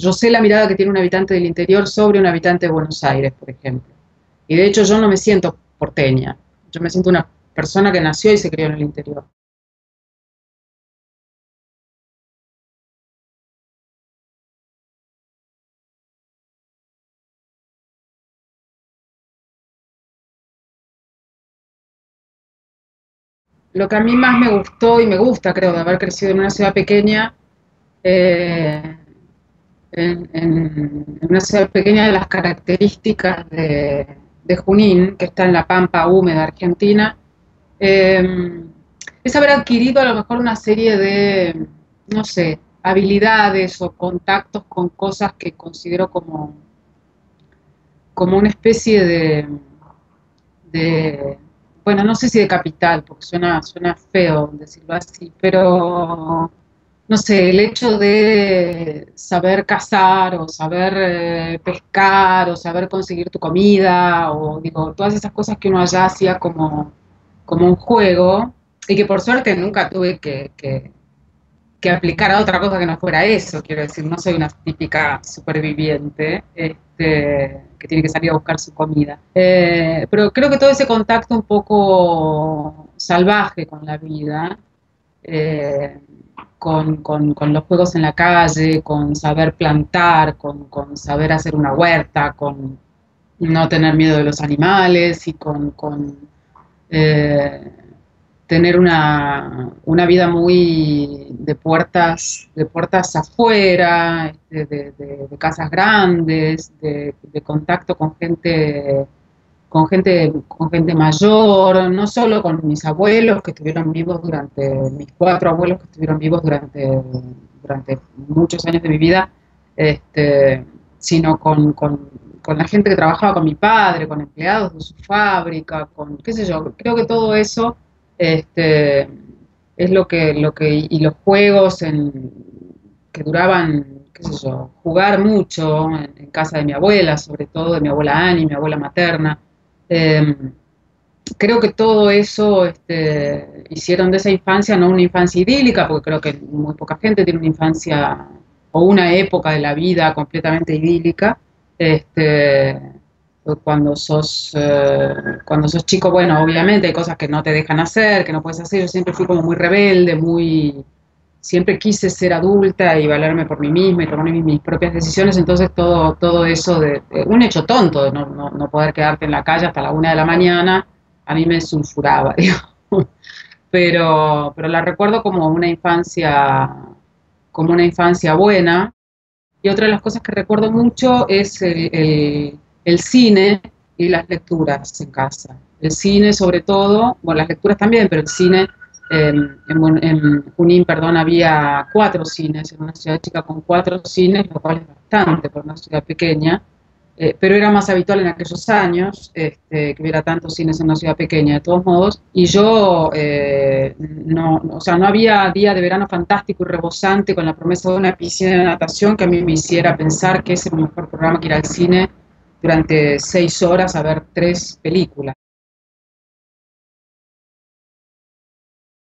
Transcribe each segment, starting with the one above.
Yo sé la mirada que tiene un habitante del interior sobre un habitante de Buenos Aires, por ejemplo. Y de hecho yo no me siento porteña, yo me siento una persona que nació y se crió en el interior. Lo que a mí más me gustó y me gusta, creo, de haber crecido en una ciudad pequeña, eh, en una ciudad pequeña, de las características de Junín, que está en la pampa húmeda argentina, eh, es haber adquirido a lo mejor una serie de, no sé, habilidades o contactos con cosas que considero como una especie de, bueno, no sé si de capital, porque suena feo decirlo así, pero no sé, el hecho de saber cazar o saber pescar o saber conseguir tu comida o digo, todas esas cosas que uno allá hacía como un juego y que por suerte nunca tuve que aplicar a otra cosa que no fuera eso, quiero decir, no soy una típica superviviente que tiene que salir a buscar su comida. Pero creo que todo ese contacto un poco salvaje con la vida, eh, con los juegos en la calle, con saber plantar, con saber hacer una huerta, con no tener miedo de los animales y con eh, tener una vida muy de puertas afuera, de casas grandes, de contacto con gente mayor, no solo con mis abuelos que estuvieron vivos mis cuatro abuelos que estuvieron vivos durante muchos años de mi vida, este, sino con la gente que trabajaba con mi padre, con empleados de su fábrica, con qué sé yo, creo que todo eso este, es y los juegos que duraban, qué sé yo, jugar mucho en casa de mi abuela, sobre todo de mi abuela Ani, mi abuela materna. Eh, Creo que todo eso hicieron de esa infancia no una infancia idílica, porque creo que muy poca gente tiene una infancia o una época de la vida completamente idílica. Este, cuando sos chico, bueno, obviamente hay cosas que no te dejan hacer, que no puedes hacer. Yo siempre fui como muy rebelde, siempre quise ser adulta y valerme por mí misma y tomar mis propias decisiones, entonces todo eso de un hecho tonto, de no poder quedarte en la calle hasta la 1 de la mañana, a mí me sulfuraba, digamos. Pero la recuerdo como una infancia buena. Y otra de las cosas que recuerdo mucho es el cine y las lecturas en casa. El cine sobre todo, bueno, las lecturas también, pero el cine, en Junín, perdón, había 4 cines, en una ciudad chica con 4 cines, lo cual es bastante para una ciudad pequeña, pero era más habitual en aquellos años que hubiera tantos cines en una ciudad pequeña, de todos modos, y yo, o sea, no había día de verano fantástico y rebosante con la promesa de una piscina de natación que a mí me hiciera pensar que ese era el mejor programa que ir al cine durante 6 horas a ver 3 películas.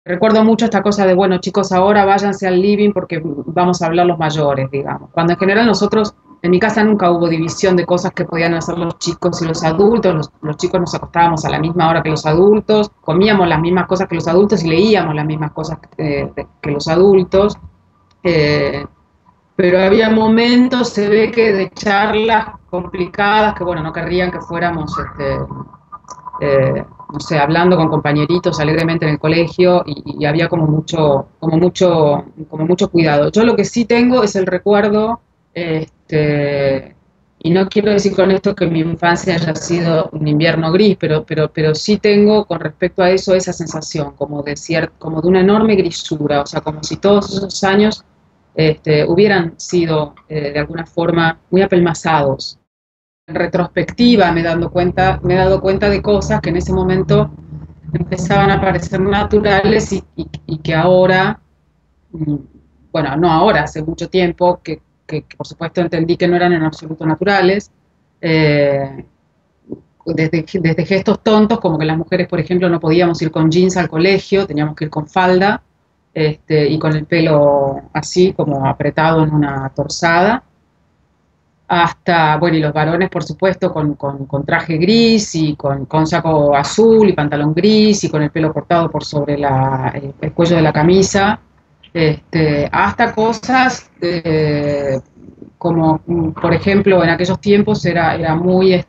Recuerdo mucho esta cosa de, bueno, chicos, ahora váyanse al living porque vamos a hablar los mayores, digamos. Cuando en general nosotros, en mi casa nunca hubo división de cosas que podían hacer los chicos y los adultos. Los chicos nos acostábamos a la misma hora que los adultos, comíamos las mismas cosas que los adultos y leíamos las mismas cosas que los adultos. Eh, pero había momentos, se ve que de charlas complicadas, que bueno, no querrían que fuéramos no sé, hablando con compañeritos alegremente en el colegio y había como mucho cuidado. Yo lo que sí tengo es el recuerdo, y no quiero decir con esto que mi infancia haya sido un invierno gris, pero sí tengo con respecto a eso esa sensación como de una enorme grisura, o sea, como si todos esos años hubieran sido de alguna forma muy apelmazados. En retrospectiva me he dado cuenta de cosas que en ese momento empezaban a parecer naturales y que ahora, mm, bueno, no ahora, hace mucho tiempo, que por supuesto entendí que no eran en absoluto naturales, eh, desde gestos tontos, como que las mujeres, por ejemplo, no podíamos ir con jeans al colegio, teníamos que ir con falda, y con el pelo así, como apretado en una torsada, hasta, bueno, y los varones, por supuesto, con traje gris y con saco azul y pantalón gris y con el pelo cortado por sobre el cuello de la camisa, hasta cosas como, por ejemplo, en aquellos tiempos era muy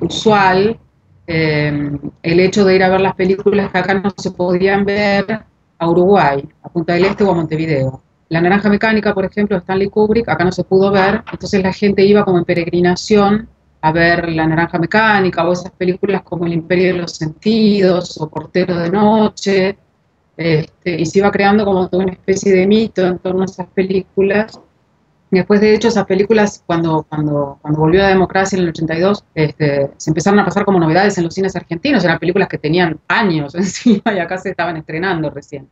usual el hecho de ir a ver las películas que acá no se podían ver a Uruguay, a Punta del Este o a Montevideo. La Naranja Mecánica, por ejemplo, de Stanley Kubrick, acá no se pudo ver, entonces la gente iba como en peregrinación a ver La Naranja Mecánica o esas películas como El Imperio de los Sentidos o Portero de Noche, y se iba creando como toda una especie de mito en torno a esas películas. Y después, de hecho, esas películas, cuando volvió la democracia en el 82, se empezaron a pasar como novedades en los cines argentinos, eran películas que tenían años encima y acá se estaban estrenando recién.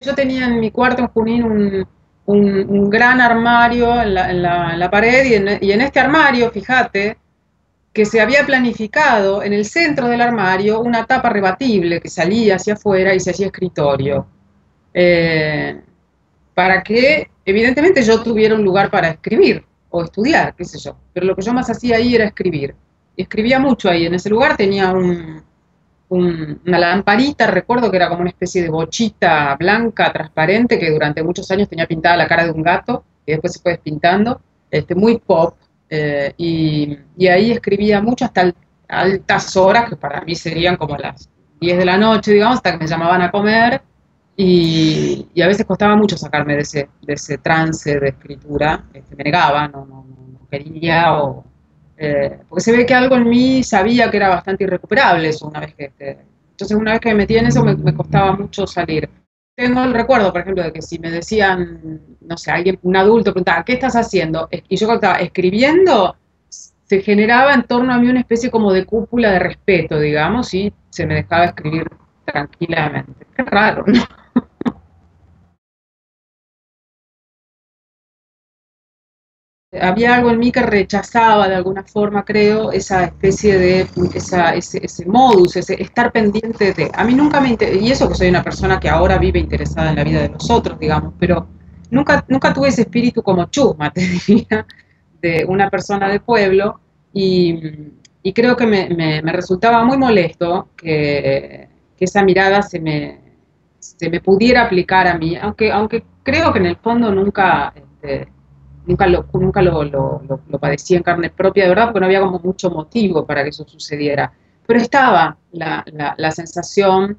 Yo tenía en mi cuarto en Junín un gran armario en la pared y en este armario, fíjate, que se había planificado en el centro del armario una tapa rebatible que salía hacia afuera y se hacía escritorio. Eh, para que evidentemente yo tuviera un lugar para escribir o estudiar, qué sé yo. Pero lo que yo más hacía ahí era escribir. Y escribía mucho ahí. En ese lugar tenía una lamparita, recuerdo que era como una especie de bochita blanca, transparente, que durante muchos años tenía pintada la cara de un gato, y después se fue despintando, muy pop, y ahí escribía mucho hasta altas horas, que para mí serían como las 10 de la noche, digamos, hasta que me llamaban a comer, y a veces costaba mucho sacarme de ese trance de escritura, me negaba, no quería, porque se ve que algo en mí sabía que era bastante irrecuperable eso una vez entonces una vez que me metí en eso me costaba mucho salir. Tengo el recuerdo, por ejemplo, de que si me decían, no sé, alguien, un adulto preguntaba, ¿qué estás haciendo? Y yo estaba escribiendo, se generaba en torno a mí una especie como de cúpula de respeto, digamos, y se me dejaba escribir tranquilamente. Qué raro, ¿no? Había algo en mí que rechazaba de alguna forma, creo, esa especie ese modus, ese estar pendiente de. A mí nunca y eso que soy una persona que ahora vive interesada en la vida de los otros, digamos, pero nunca tuve ese espíritu como chusma, te diría, de una persona de pueblo, y creo que me resultaba muy molesto que esa mirada se me pudiera aplicar a mí, aunque creo que en el fondo nunca lo padecí en carne propia, de verdad, porque no había como mucho motivo para que eso sucediera. Pero estaba la sensación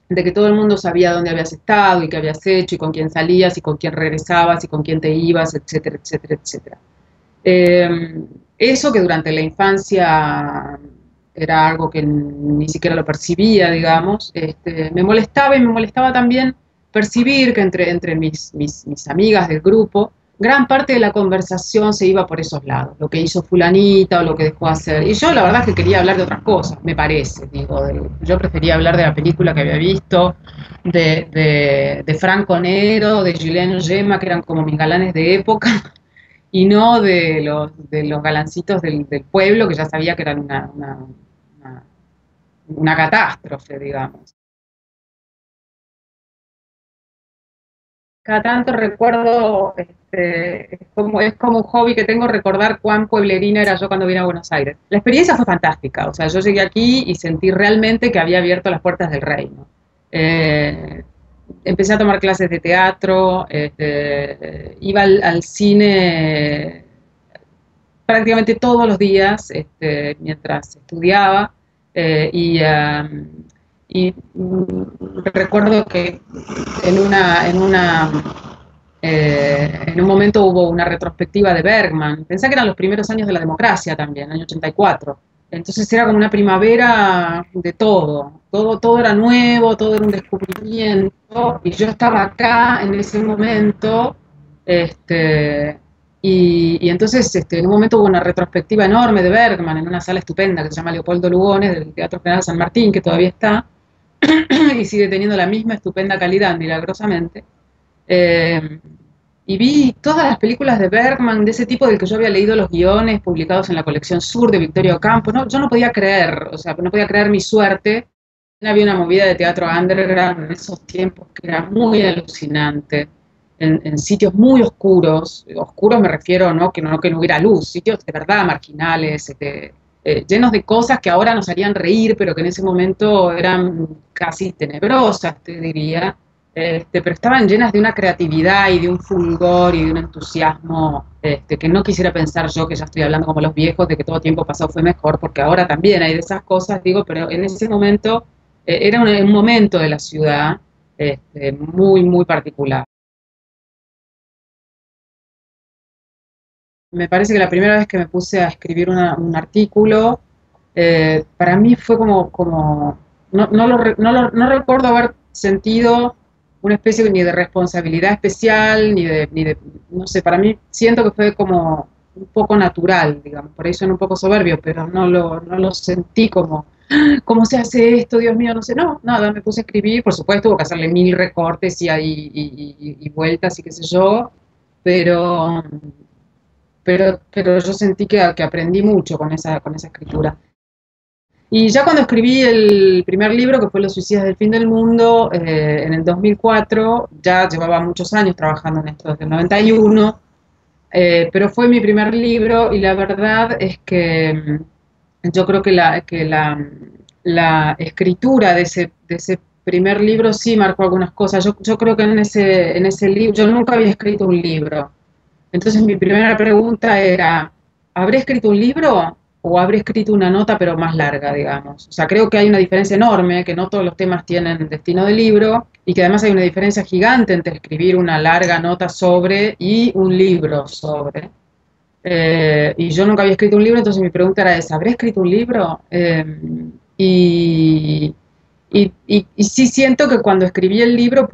de que todo el mundo sabía dónde habías estado y qué habías hecho y con quién salías y con quién regresabas y con quién te ibas, etcétera, etcétera, etcétera. Eh, Eso que durante la infancia era algo que ni siquiera lo percibía, digamos, me molestaba y me molestaba también percibir que entre mis amigas del grupo, gran parte de la conversación se iba por esos lados, lo que hizo fulanita o lo que dejó hacer. Y yo la verdad es que quería hablar de otras cosas, me parece, digo, yo prefería hablar de la película que había visto, de Franco Nero, de Julien Gemma, que eran como mis galanes de época, y no de los galancitos del pueblo, que ya sabía que eran una, una catástrofe, digamos. Cada tanto recuerdo, es como un hobby que tengo, recordar cuán pueblerina era yo cuando vine a Buenos Aires. La experiencia fue fantástica, o sea, yo llegué aquí y sentí realmente que había abierto las puertas del reino. Eh, Empecé a tomar clases de teatro, iba al cine prácticamente todos los días mientras estudiaba, y recuerdo que en un momento hubo una retrospectiva de Bergman. Pensé que eran los primeros años de la democracia también, año 84. Entonces era como una primavera de todo era nuevo, todo era un descubrimiento, y yo estaba acá en ese momento, este, y entonces en un momento hubo una retrospectiva enorme de Bergman en una sala estupenda que se llama Leopoldo Lugones, del Teatro General San Martín, que todavía está, y sigue teniendo la misma estupenda calidad, milagrosamente. Eh, y vi todas las películas de Bergman, de ese tipo del que yo había leído los guiones publicados en la colección Sur de Victorio Ocampo. No, yo no podía creer, o sea, no podía creer mi suerte. Había una movida de teatro underground en esos tiempos que era muy alucinante. en sitios muy oscuros. Oscuros me refiero, ¿no? Que no hubiera luz, sitios de verdad marginales, llenos de cosas que ahora nos harían reír, pero que en ese momento eran casi tenebrosas, te diría. Pero estaban llenas de una creatividad y de un fulgor y de un entusiasmo que no quisiera pensar yo, que ya estoy hablando como los viejos, de que todo tiempo pasado fue mejor, porque ahora también hay de esas cosas, digo, pero en ese momento era un momento de la ciudad muy, muy particular. Me parece que la primera vez que me puse a escribir un artículo, para mí fue no recuerdo haber sentido una especie ni de responsabilidad especial, no sé, para mí siento que fue como un poco natural, digamos, por ahí suena un poco soberbio, pero no lo sentí como, ¿cómo se hace esto? Dios mío, no sé, no, nada, me puse a escribir, por supuesto, hubo que hacerle mil recortes y vueltas y qué sé yo, pero pero yo sentí que aprendí mucho con esa escritura. Y ya cuando escribí el primer libro, que fue Los suicidas del fin del mundo, en el 2004, ya llevaba muchos años trabajando en esto desde el 91, pero fue mi primer libro y la verdad es que yo creo que la escritura de ese primer libro sí marcó algunas cosas. Yo creo que en ese libro, yo nunca había escrito un libro. Entonces mi primera pregunta era, ¿habré escrito un libro o habré escrito una nota pero más larga, digamos? O sea, creo que hay una diferencia enorme, que no todos los temas tienen destino de libro y que además hay una diferencia gigante entre escribir una larga nota sobre y un libro sobre. Y yo nunca había escrito un libro, entonces mi pregunta era esa, ¿habré escrito un libro? Y, y sí siento que cuando escribí el libro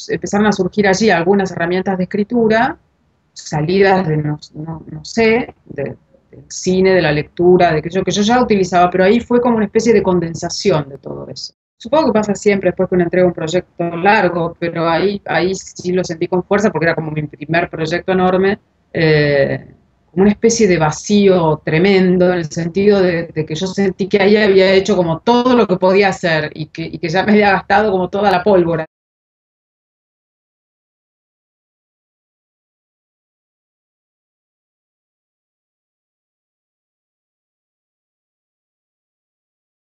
empezaron a surgir allí algunas herramientas de escritura salidas de, no sé, del cine, de la lectura, que yo ya utilizaba, pero ahí fue como una especie de condensación de todo eso. Supongo que pasa siempre después que uno entrega un proyecto largo, pero ahí sí lo sentí con fuerza porque era como mi primer proyecto enorme, como una especie de vacío tremendo en el sentido de que yo sentí que ahí había hecho como todo lo que podía hacer y que ya me había gastado como toda la pólvora.